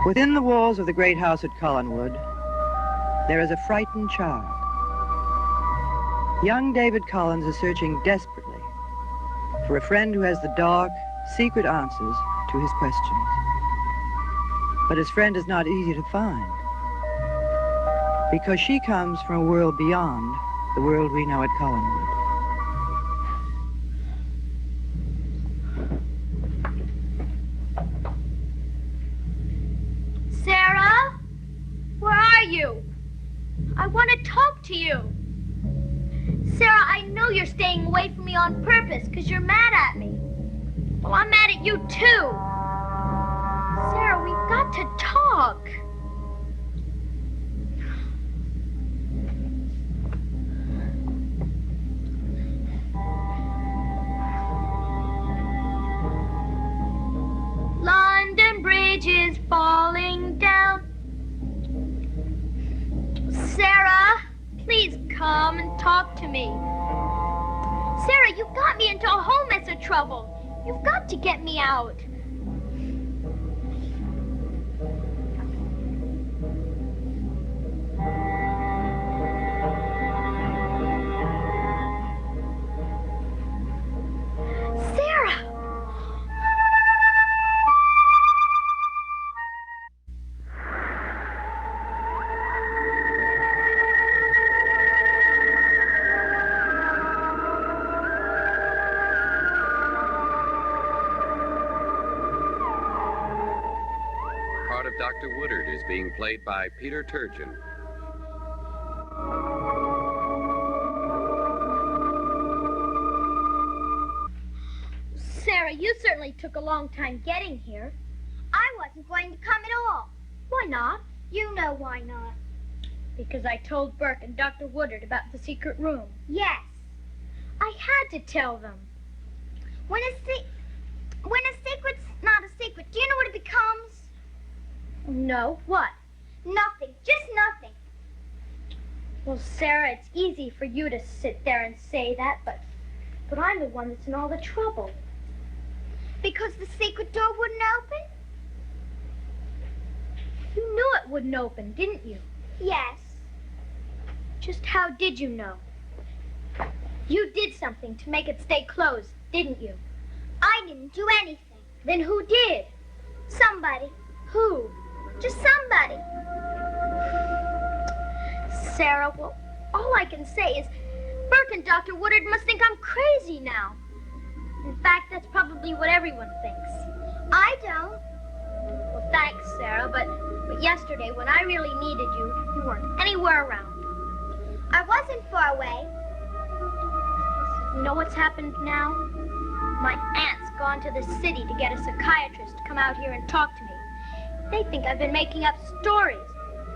Within the walls of the great house at Collinwood, there is a frightened child. Young David Collins is searching desperately for a friend who has the dark, secret answers to his questions. But his friend is not easy to find, because she comes from a world beyond the world we know at Collinwood. Sarah? Where are you? I want to talk to you. Sarah, I know you're staying away from me on purpose because you're mad at me. Well, I'm mad at you too. Sarah, we've got to talk. London Bridge is falling down. Sarah, please come and talk to me. Sarah, you got me into a whole mess of trouble. You've got to get me out. Sarah! Dr. Woodard is being played by Peter Turgeon. Sarah, you certainly took a long time getting here. I wasn't going to come at all. Why not? You know why not. Because I told Burke and Dr. Woodard about the secret room. Yes. I had to tell them. When a secret's not a secret, do you know what it becomes? No, what? Nothing, just nothing. Well, Sarah, it's easy for you to sit there and say that, but I'm the one that's in all the trouble. Because the secret door wouldn't open? You knew it wouldn't open, didn't you? Yes. Just how did you know? You did something to make it stay closed, didn't you? I didn't do anything. Then who did? Somebody. Who? Just somebody. Sarah, well, all I can say is Burke and Dr. Woodard must think I'm crazy now. In fact, that's probably what everyone thinks. I don't. Well, thanks, Sarah, but yesterday when I really needed you, you weren't anywhere around. I wasn't far away. You know what's happened now? My aunt's gone to the city to get a psychiatrist to come out here and talk to me. They think I've been making up stories.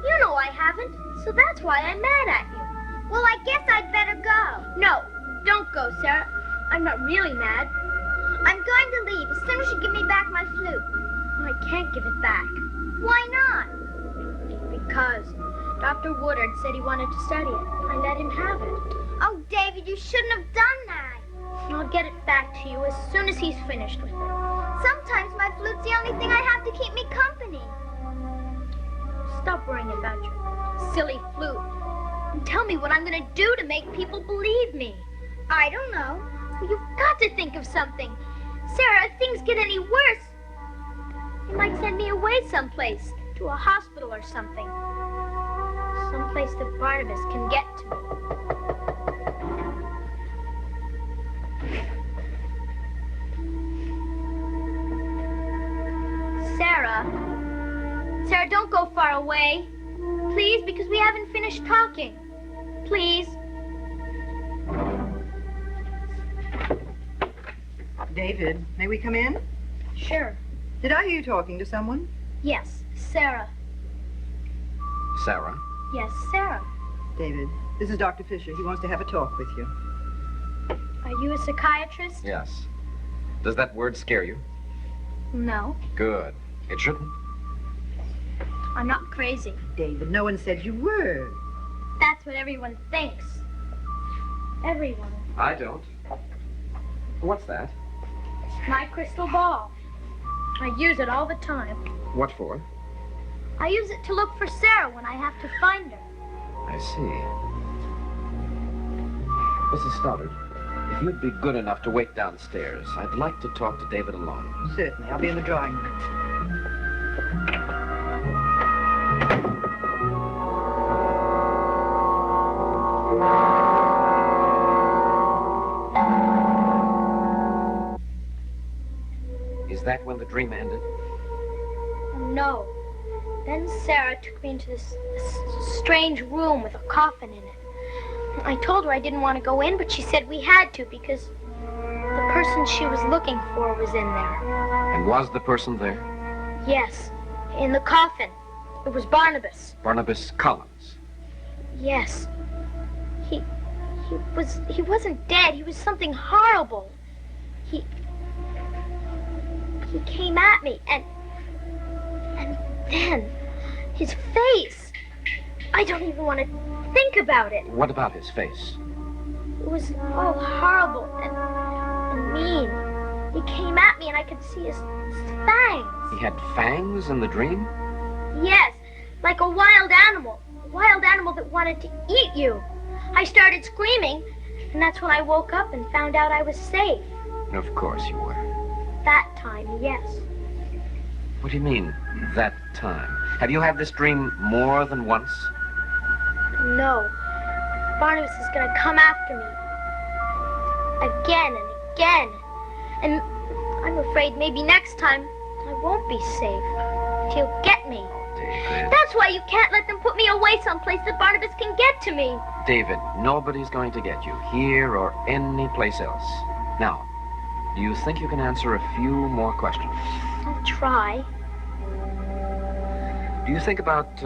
You know I haven't, so that's why I'm mad at you. Well, I guess I'd better go. No, don't go, Sarah. I'm not really mad. I'm going to leave as soon as you give me back my flute. I can't give it back. Why not? Because Dr. Woodard said he wanted to study it. I let him have it. Oh, David, you shouldn't have done that. I'll get it back to you as soon as he's finished with it. Sometimes my flute's the only thing I have to keep me company. Stop worrying about your silly flute. And tell me what I'm going to do to make people believe me. I don't know. Well, you've got to think of something. Sarah, if things get any worse, you might send me away someplace, to a hospital or something. Someplace that Barnabas can get to me. Sarah, don't go far away. Please, because we haven't finished talking. Please. David, may we come in? Sure. Did I hear you talking to someone? Yes, Sarah. Sarah? Yes, Sarah. David, this is Dr. Fisher. He wants to have a talk with you. Are you a psychiatrist? Yes. Does that word scare you? No. Good. It shouldn't. I'm not crazy. David, no one said you were. That's what everyone thinks. Everyone. I don't. What's that? My crystal ball. I use it all the time. What for? I use it to look for Sarah when I have to find her. I see. Mrs. Stoddard, if you'd be good enough to wait downstairs, I'd like to talk to David alone. Certainly. I'll be in the drawing room. Is that when the dream ended? No. Then Sarah took me into this strange room with a coffin in it. I told her I didn't want to go in, but she said we had to because the person she was looking for was in there. And was the person there? Yes, in the coffin. It was Barnabas. Barnabas Collins. Yes. He wasn't dead. He was something horrible. He came at me and then his face. I don't even want to think about it. What about his face? It was all horrible and mean. He came at me and I could see his fangs. He had fangs in the dream? Yes, like a wild animal. A wild animal that wanted to eat you. I started screaming, and that's when I woke up and found out I was safe. Of course you were. That time, yes. What do you mean, that time? Have you had this dream more than once? No. Barnabas is going to come after me. Again and again. And I'm afraid maybe next time I won't be safe. He'll get me. David. That's why you can't let them put me away someplace that Barnabas can get to me. David, nobody's going to get you, here or any place else. Now, do you think you can answer a few more questions? I'll try. Do you think about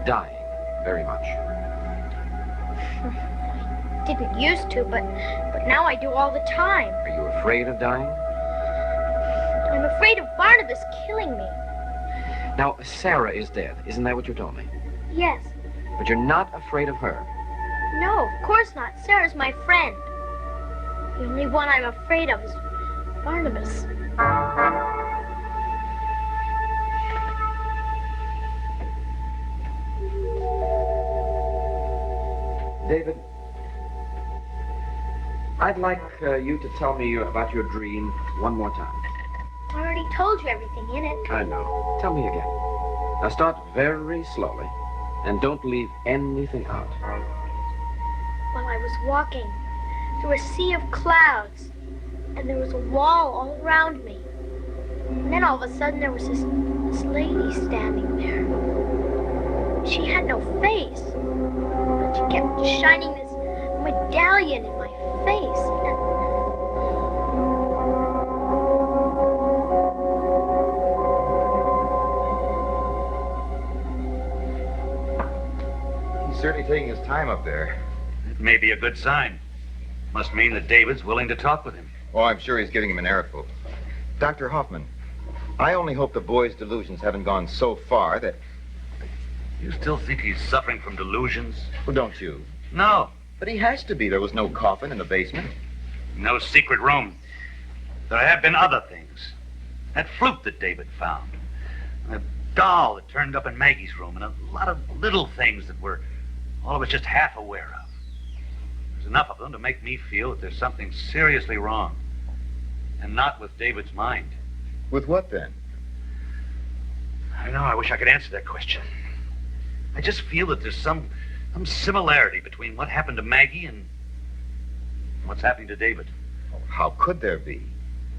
dying very much? Didn't used to, but now I do all the time. Are you afraid of dying? I'm afraid of Barnabas killing me. Now, Sarah is dead. Isn't that what you told me? Yes. But you're not afraid of her. No, of course not. Sarah's my friend. The only one I'm afraid of is Barnabas. David, I'd like you to tell me about your dream one more time. I already told you everything in it. I know. Tell me again. Now start very slowly, and don't leave anything out. While I was walking through a sea of clouds, and there was a wall all around me. And then all of a sudden there was this lady standing there. She had no face, but she kept shining this medallion in my face. He's certainly taking his time up there. It may be a good sign. Must mean that David's willing to talk with him. Oh, I'm sure he's giving him an airful. Dr. Hoffman, I only hope the boy's delusions haven't gone so far that... You still think he's suffering from delusions? Well, don't you? No. But he has to be. There was no coffin in the basement. No secret room. There have been other things. That flute that David found. And a doll that turned up in Maggie's room. And a lot of little things that we're all of us just half aware of. There's enough of them to make me feel that there's something seriously wrong. And not with David's mind. With what, then? I don't know. I wish I could answer that question. I just feel that there's some similarity between what happened to Maggie and what's happening to David. Oh, how could there be?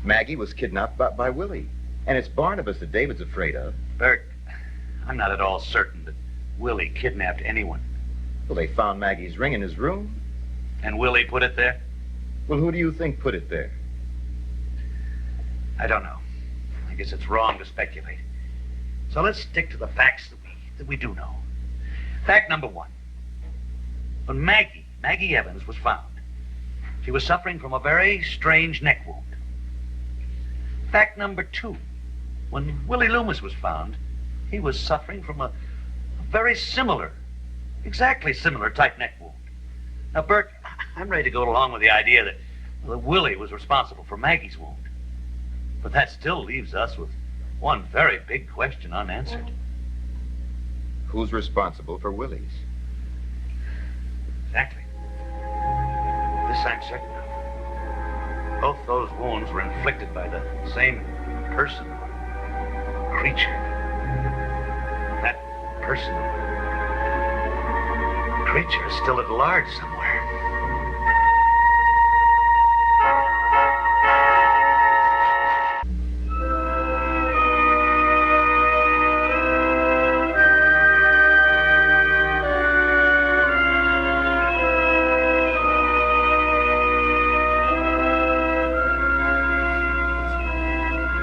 Maggie was kidnapped by Willie. And it's Barnabas that David's afraid of. Bert, I'm not at all certain that Willie kidnapped anyone. Well, they found Maggie's ring in his room. And Willie put it there? Well, who do you think put it there? I don't know. I guess it's wrong to speculate. So let's stick to the facts that we do know. Fact number one. When Maggie Evans was found, she was suffering from a very strange neck wound. Fact number two. When Willie Loomis was found, he was suffering from a very similar, exactly similar type neck wound. Now, Bert, I'm ready to go along with the idea that Willie was responsible for Maggie's wound. But that still leaves us with one very big question unanswered. who's responsible for Willie's? Exactly. This I'm certain of. Both those wounds were inflicted by the same person, or creature. That person, creature, is still at large somewhere.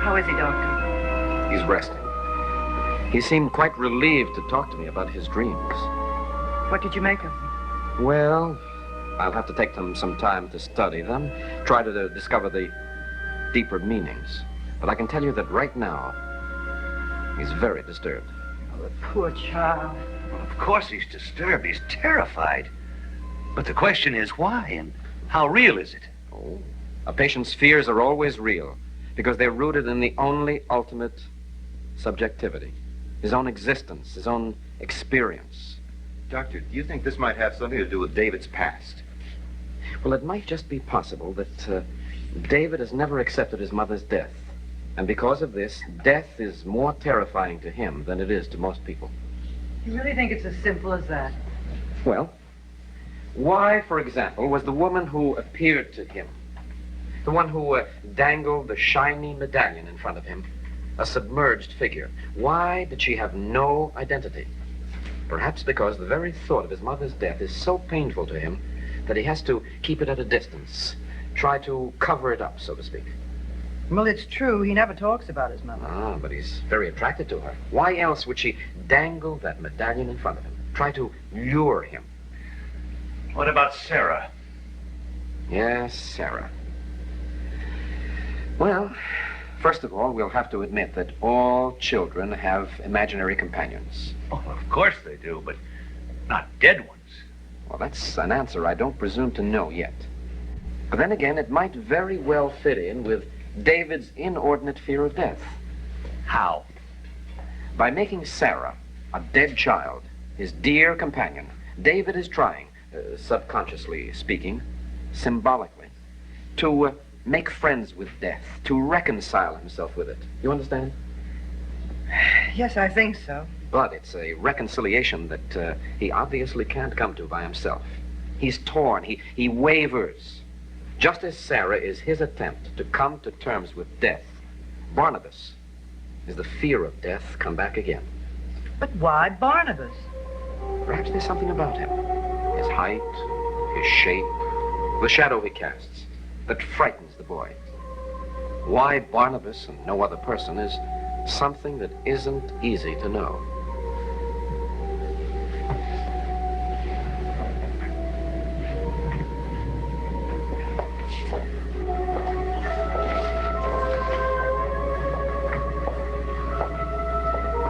How is he, Doctor? He's resting. He seemed quite relieved to talk to me about his dreams. What did you make of them? Well, I'll have to take them some time to study them, try to discover the deeper meanings. But I can tell you that right now, he's very disturbed. Oh, the poor child. Well, of course he's disturbed. He's terrified. But the question is why, and how real is it? Oh, a patient's fears are always real because they're rooted in the only ultimate subjectivity, his own existence, his own experience. Doctor, do you think this might have something to do with David's past? Well, it might just be possible that David has never accepted his mother's death. And because of this, death is more terrifying to him than it is to most people. You really think it's as simple as that? Well, why, for example, was the woman who appeared to him, the one who dangled the shiny medallion in front of him, a submerged figure? Why did she have no identity? Perhaps because the very thought of his mother's death is so painful to him that he has to keep it at a distance, try to cover it up, so to speak. Well, it's true. He never talks about his mother. Ah, but he's very attracted to her. Why else would she dangle that medallion in front of him, try to lure him? What about Sarah? Yes, Sarah. Well, first of all, we'll have to admit that all children have imaginary companions. Oh, of course they do, but not dead ones. Well, that's an answer I don't presume to know yet. But then again, it might very well fit in with David's inordinate fear of death. How? By making Sarah, a dead child, his dear companion, David is trying, subconsciously speaking, symbolically, to make friends with death, to reconcile himself with it. You understand? Yes, I think so. But it's a reconciliation that he obviously can't come to by himself. He's torn, he wavers. Just as Sarah is his attempt to come to terms with death, Barnabas is the fear of death come back again. But why Barnabas? Perhaps there's something about him. His height, his shape, the shadow he casts, that frightens the boy. Why Barnabas and no other person is something that isn't easy to know.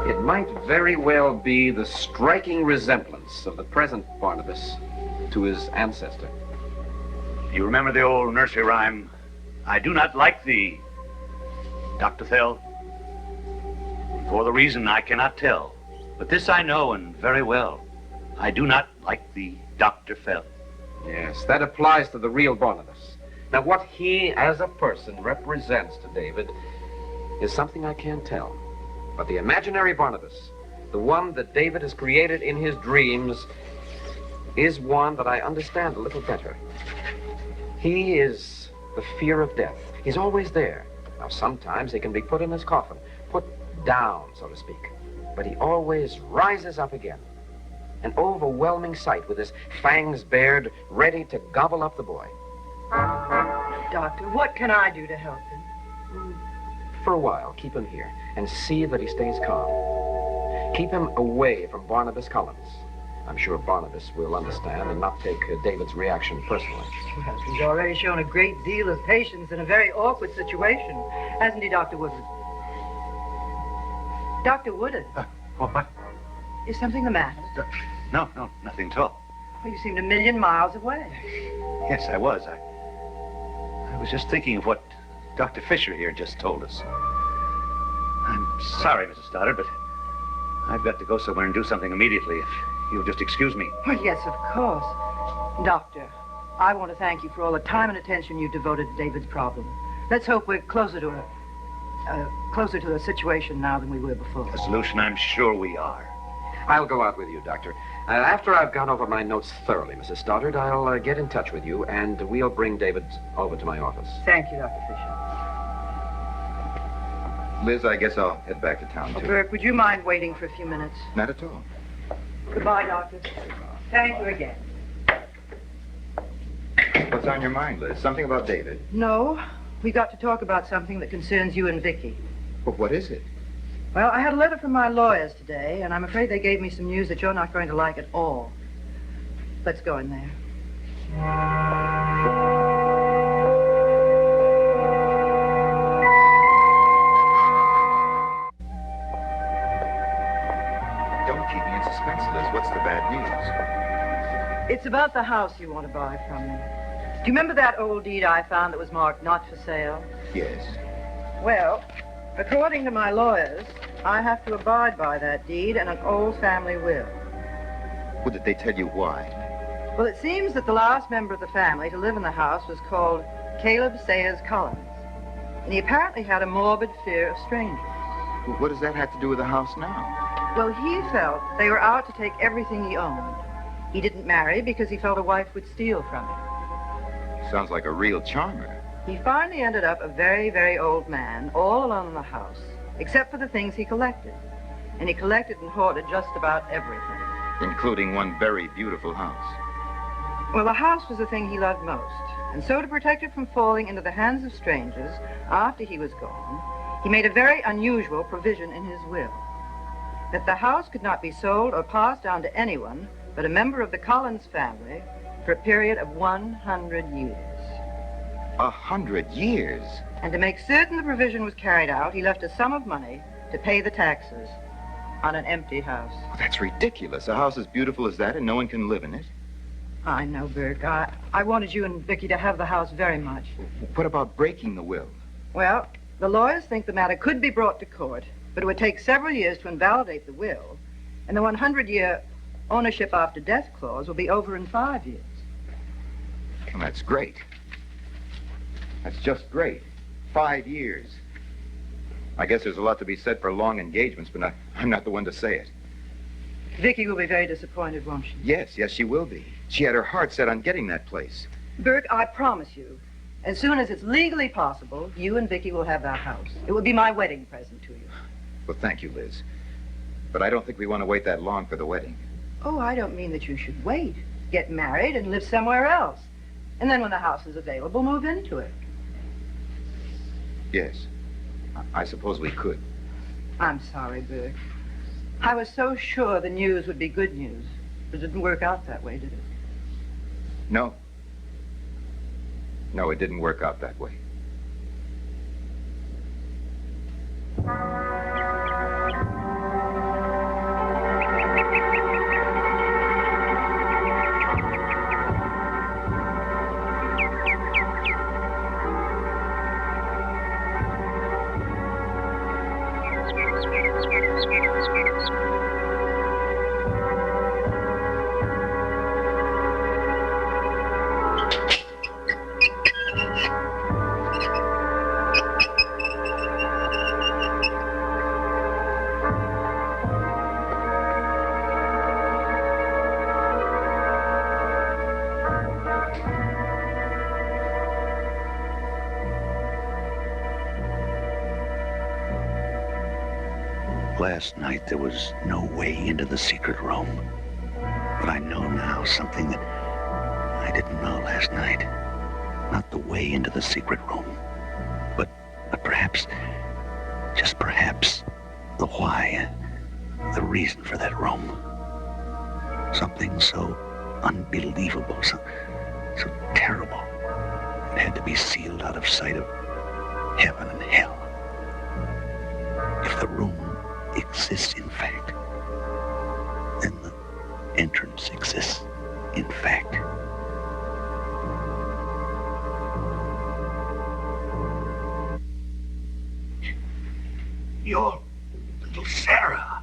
It might very well be the striking resemblance of the present Barnabas to his ancestor. You remember the old nursery rhyme, I do not like thee, Dr. Thel? For the reason I cannot tell, but this I know and very well. I do not like thee, Dr. Fell. Yes, that applies to the real Barnabas. Now, what he as a person represents to David is something I can't tell. But the imaginary Barnabas, the one that David has created in his dreams, is one that I understand a little better. He is the fear of death. He's always there. Now, sometimes he can be put in his coffin, put down, so to speak. But he always rises up again. An overwhelming sight with his fangs bared, ready to gobble up the boy. Doctor, what can I do to help him? For a while, keep him here and see that he stays calm. Keep him away from Barnabas Collins. I'm sure Barnabas will understand and not take David's reaction personally. Well, he's already shown a great deal of patience in a very awkward situation, hasn't he, Dr. Woodard? Dr. Woodard, What? is something the matter? No, nothing at all. Well, you seemed a million miles away. Yes, I was. I was just thinking of what Dr. Fisher here just told us. I'm sorry, Mrs. Stoddard, but I've got to go somewhere and do something immediately. If you'll just excuse me. Well, yes, of course. Doctor, I want to thank you for all the time and attention you've devoted to David's problem. Let's hope we're closer to the situation now than we were before. A solution, I'm sure we are. I'll go out with you, Doctor. After I've gone over my notes thoroughly, Mrs. Stoddard, I'll get in touch with you, and we'll bring David over to my office. Thank you, Dr. Fisher. Liz, I guess I'll head back to town, Oh, too. Burke, would you mind waiting for a few minutes? Not at all. Goodbye, Doctor. Thank you again. What's on your mind, Liz? Something about David? No, we got to talk about something that concerns you and Vicky. Well, what is it? Well, I had a letter from my lawyers today, and I'm afraid they gave me some news that you're not going to like at all. Let's go in there. Don't keep me in suspense, Liz. What's the bad news? It's about the house you want to buy from me. Do you remember that old deed I found that was marked not for sale? Yes. Well, according to my lawyers, I have to abide by that deed and an old family will. Well, did they tell you why? Well, it seems that the last member of the family to live in the house was called Caleb Sayers Collins, and he apparently had a morbid fear of strangers. Well, what does that have to do with the house now? Well, he felt they were out to take everything he owned. He didn't marry because he felt a wife would steal from him. Sounds like a real charmer. He finally ended up a very, very old man, all alone in the house, except for the things he collected. And he collected and hoarded just about everything. Including one very beautiful house. Well, the house was the thing he loved most. And so to protect it from falling into the hands of strangers after he was gone, he made a very unusual provision in his will. That the house could not be sold or passed down to anyone but a member of the Collins family for a period of 100 years. 100 years? And to make certain the provision was carried out, he left a sum of money to pay the taxes on an empty house. Well, that's ridiculous. A house as beautiful as that and no one can live in it. I know, Burke. I wanted you and Vicky to have the house very much. What about breaking the will? Well, the lawyers think the matter could be brought to court, but it would take several years to invalidate the will, and the 100-year ownership after death clause will be over in 5 years. Well, that's great. That's just great. 5 years. I guess there's a lot to be said for long engagements, but I'm not the one to say it. Vicky will be very disappointed, won't she? Yes, she will be. She had her heart set on getting that place. Burke, I promise you, as soon as it's legally possible, you and Vicky will have that house. It will be my wedding present to you. Well, thank you, Liz. But I don't think we want to wait that long for the wedding. Oh, I don't mean that you should wait. Get married and live somewhere else. And then when the house is available, move into it. Yes. I suppose we could. I'm sorry, Burke. I was so sure the news would be good news. But it didn't work out that way, did it? No. No, it didn't work out that way. Last night, there was no way into the secret room. But I know now something that I didn't know last night. Not the way into the secret room, but perhaps, just perhaps, the why, the reason for that room. Something so unbelievable, so terrible. It had to be sealed out of sight of heaven and hell. If the room exists in fact, then the entrance exists in fact. You're little Sarah.